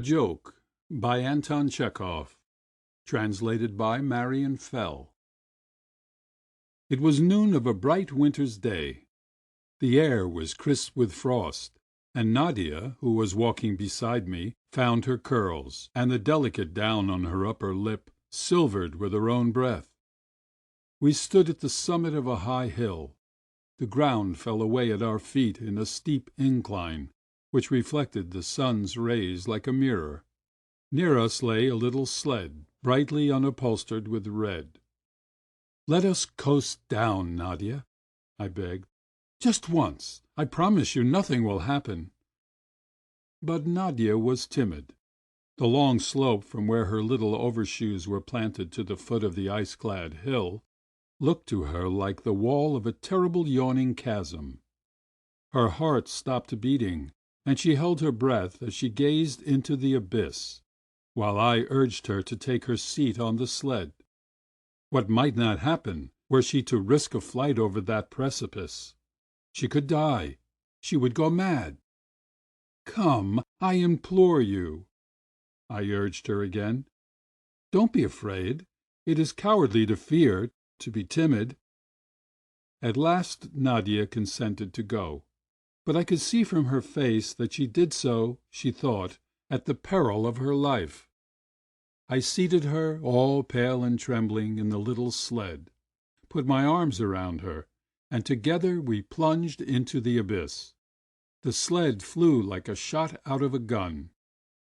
Joke by Anton Chekhov. Translated by Marion Fell. It was noon of a bright winter's day. The air was crisp with frost, and Nadia, who was walking beside me, found her curls and the delicate down on her upper lip silvered with her own breath. We stood at the summit of a high hill. The ground fell away at our feet in a steep incline, which reflected the sun's rays like a mirror. Near us lay a little sled, brightly unupholstered with red. "Let us coast down, Nadia," I begged. "Just once. I promise you nothing will happen." But Nadia was timid. The long slope from where her little overshoes were planted to the foot of the ice-clad hill looked to her like the wall of a terrible yawning chasm. Her heart stopped beating, and she held her breath as she gazed into the abyss, while I urged her to take her seat on the sled. What might not happen were she to risk a flight over that precipice? She could die. She would go mad. "Come, I implore you," I urged her again. "Don't be afraid. It is cowardly to fear, to be timid." At last Nadia consented to go, but I could see from her face that she did so, she thought, at the peril of her life. I seated her, all pale and trembling, in the little sled, put my arms around her, and together we plunged into the abyss. The sled flew like a shot out of a gun.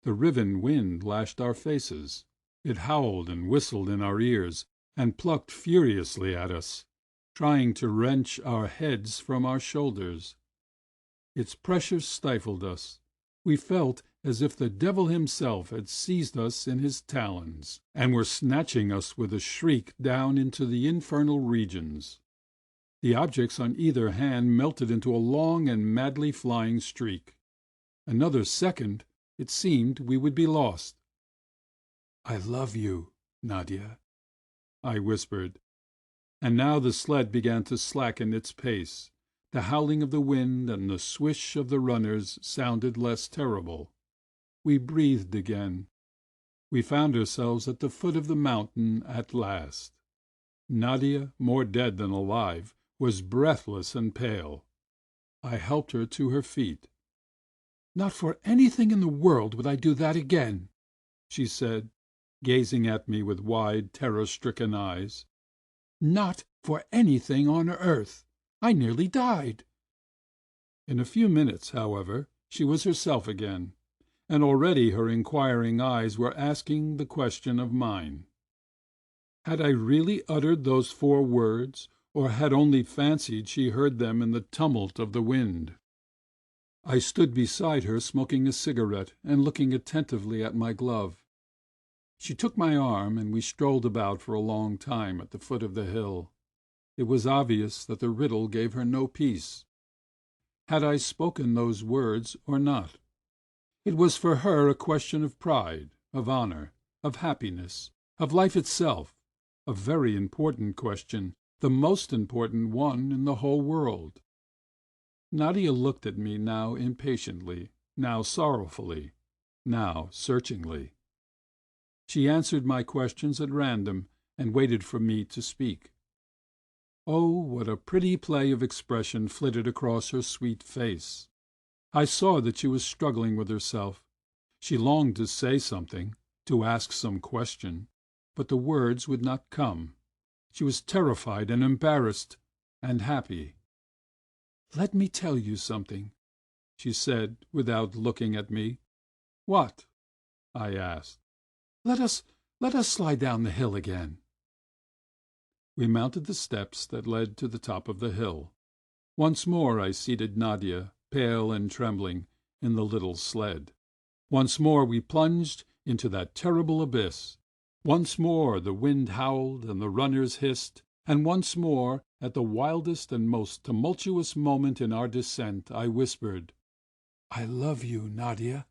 The riven wind lashed our faces. It howled and whistled in our ears, and plucked furiously at us, trying to wrench our heads from our shoulders. Its pressure stifled us. We felt as if the devil himself had seized us in his talons, and were snatching us with a shriek down into the infernal regions. The objects on either hand melted into a long and madly flying streak. Another second, it seemed we would be lost. "I love you, Nadia," I whispered. And now the sled began to slacken its pace. The howling of the wind and the swish of the runners sounded less terrible. We breathed again. We found ourselves at the foot of the mountain at last. Nadia, more dead than alive, was breathless and pale. I helped her to her feet. "Not for anything in the world would I do that again," she said, gazing at me with wide, terror-stricken eyes. "Not for anything on earth. I nearly died." In a few minutes, however, she was herself again, and already her inquiring eyes were asking the question of mine. Had I really uttered those 4 words, or had only fancied she heard them in the tumult of the wind? I stood beside her smoking a cigarette and looking attentively at my glove. She took my arm, and we strolled about for a long time at the foot of the hill. It was obvious that the riddle gave her no peace. Had I spoken those words or not? It was for her a question of pride, of honor, of happiness, of life itself, a very important question, the most important one in the whole world. Nadia looked at me now impatiently, now sorrowfully, now searchingly. She answered my questions at random and waited for me to speak. Oh, what a pretty play of expression flitted across her sweet face! I saw that she was struggling with herself. She longed to say something, to ask some question, but the words would not come. She was terrified and embarrassed and happy. "Let me tell you something," she said, without looking at me. "What?" I asked. Let us slide down the hill again." We mounted the steps that led to the top of the hill. Once more I seated Nadia, pale and trembling, in the little sled. Once more we plunged into that terrible abyss. Once more the wind howled and the runners hissed, and once more, at the wildest and most tumultuous moment in our descent, I whispered, "I love you, Nadia."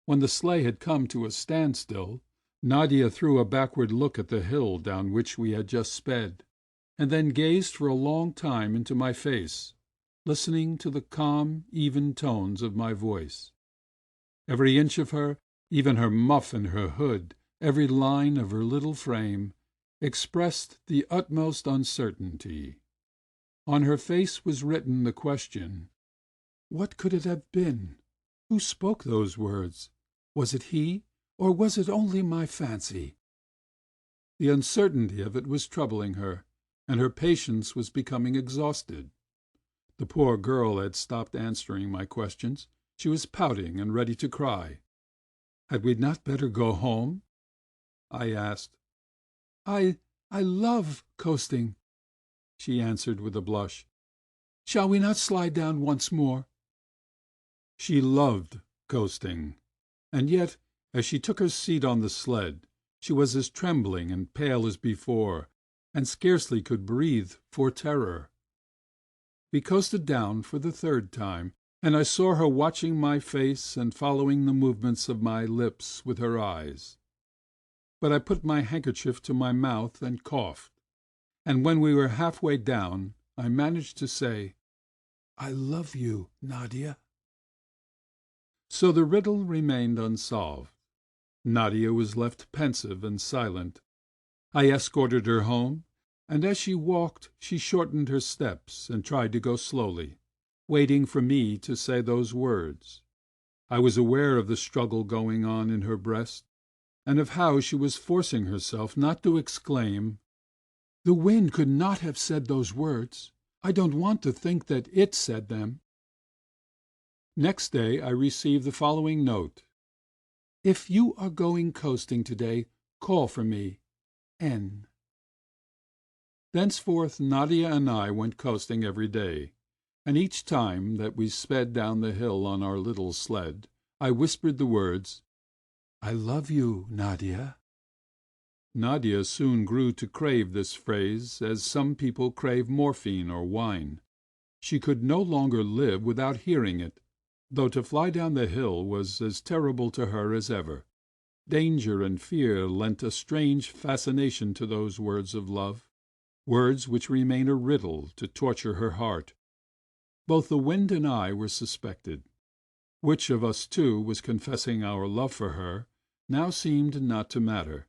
When the sleigh had come to a standstill, Nadia threw a backward look at the hill down which we had just sped, and then gazed for a long time into my face, listening to the calm, even tones of my voice. Every inch of her, even her muff and her hood, every line of her little frame, expressed the utmost uncertainty. On her face was written the question, what could it have been? Who spoke those words? Was it he, or was it only my fancy? The uncertainty of it was troubling her, and her patience was becoming exhausted. The poor girl had stopped answering my questions. She was pouting and ready to cry. Had we not better go home? I asked. I love coasting, she answered with a blush. Shall we not slide down once more? She loved coasting, and yet, as she took her seat on the sled, she was as trembling and pale as before, and scarcely could breathe for terror. We coasted down for the third time, and I saw her watching my face and following the movements of my lips with her eyes. But I put my handkerchief to my mouth and coughed, and when we were halfway down I managed to say, I love you, Nadia. So the riddle remained unsolved. Nadia was left pensive and silent. I escorted her home, and as she walked she shortened her steps and tried to go slowly, waiting for me to say those words. I was aware of the struggle going on in her breast, and of how she was forcing herself not to exclaim, The wind could not have said those words. I don't want to think that it said them. Next day I received the following note. If you are going coasting today, call for me. N. Thenceforth Nadia and I went coasting every day, and each time that we sped down the hill on our little sled, I whispered the words, I love you, Nadia. Nadia soon grew to crave this phrase as some people crave morphine or wine. She could no longer live without hearing it, though to fly down the hill was as terrible to her as ever. Danger and fear lent a strange fascination to those words of love, words which remain a riddle to torture her heart. Both the wind and I were suspected. Which of us two was confessing our love for her now seemed not to matter.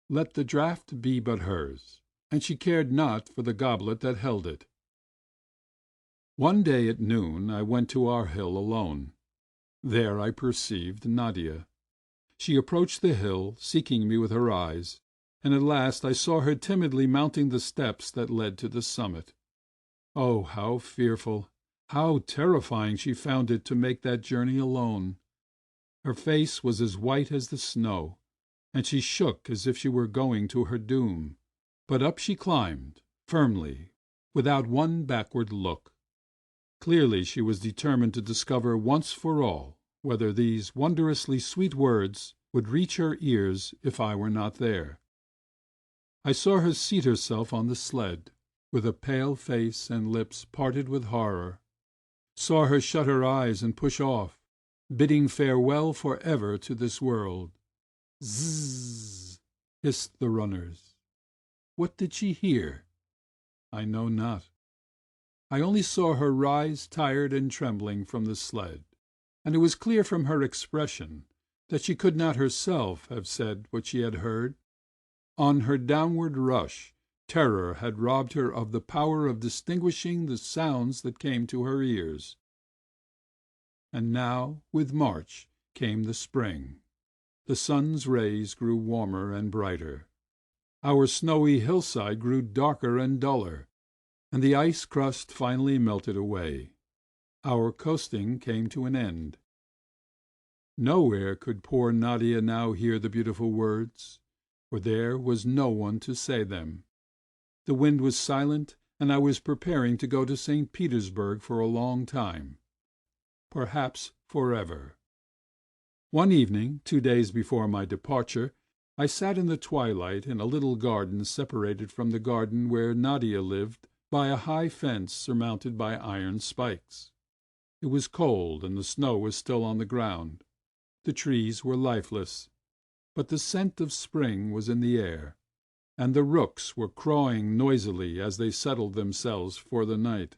Let the draught be but hers, and she cared not for the goblet that held it. One day at noon I went to our hill alone. There I perceived Nadia. She approached the hill, seeking me with her eyes, and at last I saw her timidly mounting the steps that led to the summit. Oh, how fearful, how terrifying she found it to make that journey alone! Her face was as white as the snow, and she shook as if she were going to her doom. But up she climbed, firmly, without one backward look. Clearly she was determined to discover once for all whether these wondrously sweet words would reach her ears if I were not there. I saw her seat herself on the sled, with a pale face and lips parted with horror, saw her shut her eyes and push off, bidding farewell for ever to this world. Zzz! Hissed the runners. What did she hear? I know not. I only saw her rise tired and trembling from the sled, and it was clear from her expression that she could not herself have said what she had heard. On her downward rush, terror had robbed her of the power of distinguishing the sounds that came to her ears. And now, with March, came the spring. The sun's rays grew warmer and brighter. Our snowy hillside grew darker and duller, and the ice crust finally melted away. Our coasting came to an end. Nowhere could poor Nadia now hear the beautiful words, for there was no one to say them. The wind was silent, and I was preparing to go to St. Petersburg for a long time, perhaps forever. One evening, 2 days before my departure, I sat in the twilight in a little garden separated from the garden where Nadia lived by a high fence surmounted by iron spikes. It was cold, and the snow was still on the ground. The trees were lifeless, but the scent of spring was in the air, and the rooks were crowing noisily as they settled themselves for the night.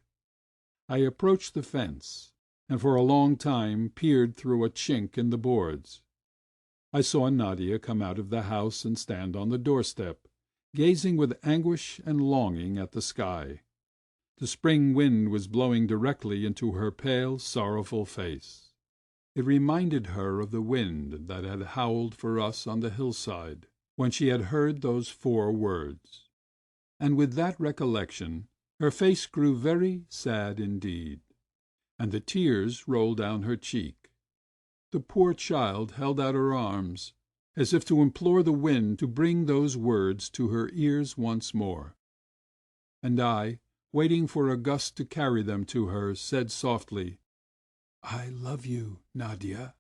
I approached the fence, and for a long time peered through a chink in the boards. I saw Nadia come out of the house and stand on the doorstep, gazing with anguish and longing at the sky. The spring wind was blowing directly into her pale, sorrowful face. It reminded her of the wind that had howled for us on the hillside when she had heard those 4 words. And with that recollection her face grew very sad indeed, and the tears rolled down her cheek. The poor child held out her arms, as if to implore the wind to bring those words to her ears once more. And I, waiting for a gust to carry them to her, said softly, "I love you, Nadia."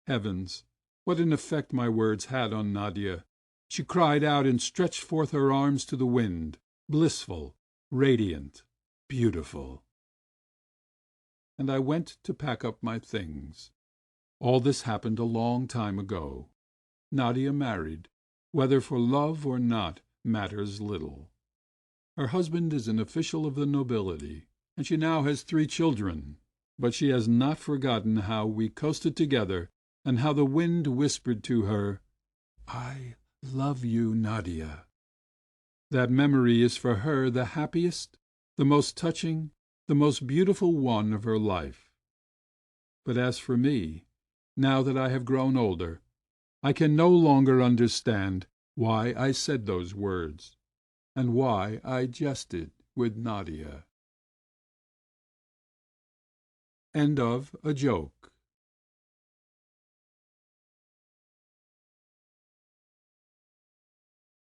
Heavens, what an effect my words had on Nadia! She cried out and stretched forth her arms to the wind, blissful, radiant, beautiful. And I went to pack up my things. All this happened a long time ago. Nadia married. Whether for love or not matters little. Her husband is an official of the nobility, and she now has 3 children. But she has not forgotten how we coasted together, and how the wind whispered to her, "I love you, Nadia." That memory is for her the happiest, the most touching, the most beautiful one of her life. But as for me, now that I have grown older, I can no longer understand why I said those words, and why I jested with Nadia. End of A Joke